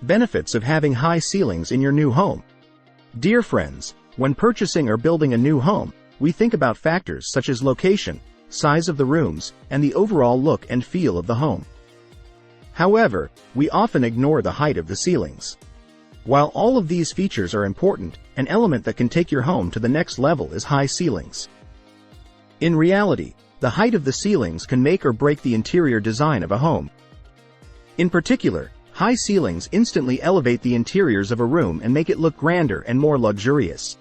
Benefits of having high ceilings in your new home. Dear friends, when purchasing or building a new home, we think about factors such as location, size of the rooms, and the overall look and feel of the home. However, we often ignore the height of the ceilings. While all of these features are important, an element that can take your home to the next level is high ceilings. In reality, the height of the ceilings can make or break the interior design of a home. In particular, high ceilings instantly elevate the interiors of a room and make it look grander and more luxurious.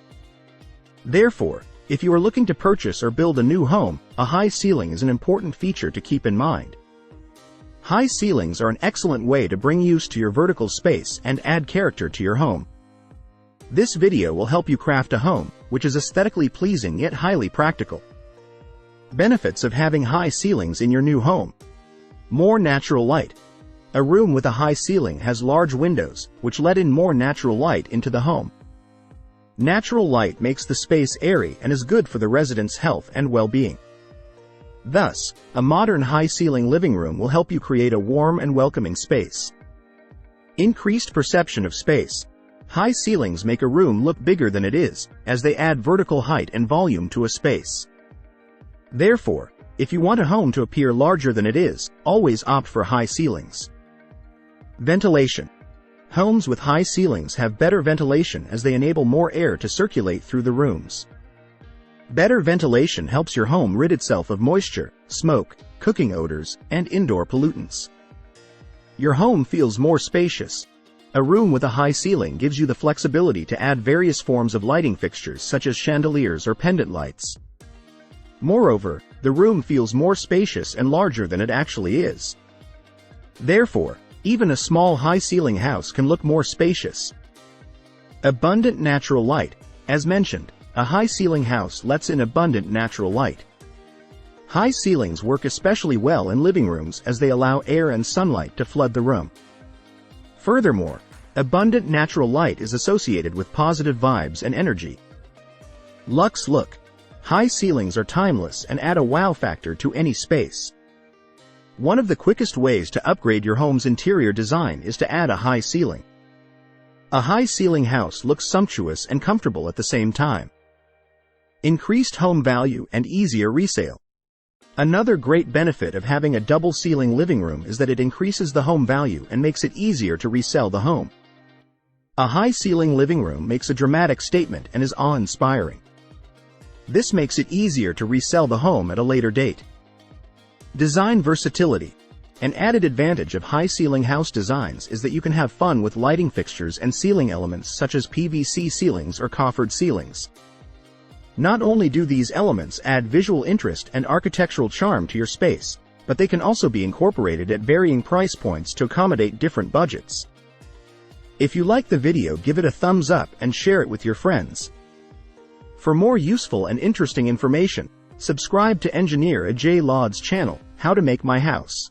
Therefore, if you are looking to purchase or build a new home, a high ceiling is an important feature to keep in mind. High ceilings are an excellent way to bring use to your vertical space and add character to your home. This video will help you craft a home, which is aesthetically pleasing yet highly practical. Benefits of having high ceilings in your new home. More natural light. A room with a high ceiling has large windows, which let in more natural light into the home. Natural light makes the space airy and is good for the resident's health and well-being. Thus, a modern high-ceiling living room will help you create a warm and welcoming space. Increased perception of space. High ceilings make a room look bigger than it is, as they add vertical height and volume to a space. Therefore, if you want a home to appear larger than it is, always opt for high ceilings. Ventilation. Homes with high ceilings have better ventilation as they enable more air to circulate through the rooms. Better ventilation helps your home rid itself of moisture, smoke, cooking odors, and indoor pollutants. Your home feels more spacious. A room with a high ceiling gives you the flexibility to add various forms of lighting fixtures such as chandeliers or pendant lights. Moreover, the room feels more spacious and larger than it actually is. Therefore, even a small high-ceiling house can look more spacious. Abundant natural light. As mentioned, a high-ceiling house lets in abundant natural light. High ceilings work especially well in living rooms as they allow air and sunlight to flood the room. Furthermore, abundant natural light is associated with positive vibes and energy. Luxe look. High ceilings are timeless and add a wow factor to any space. One of the quickest ways to upgrade your home's interior design is to add a high ceiling. A high-ceiling house looks sumptuous and comfortable at the same time. Increased home value and easier resale. Another great benefit of having a double-ceiling living room is that it increases the home value and makes it easier to resell the home. A high-ceiling living room makes a dramatic statement and is awe-inspiring. This makes it easier to resell the home at a later date. Design versatility. An added advantage of high-ceiling house designs is that you can have fun with lighting fixtures and ceiling elements such as PVC ceilings or coffered ceilings. Not only do these elements add visual interest and architectural charm to your space, but they can also be incorporated at varying price points to accommodate different budgets. If you like the video, give it a thumbs up and share it with your friends. For more useful and interesting information, subscribe to Engineer Ajay Laud's channel, How to Make My House.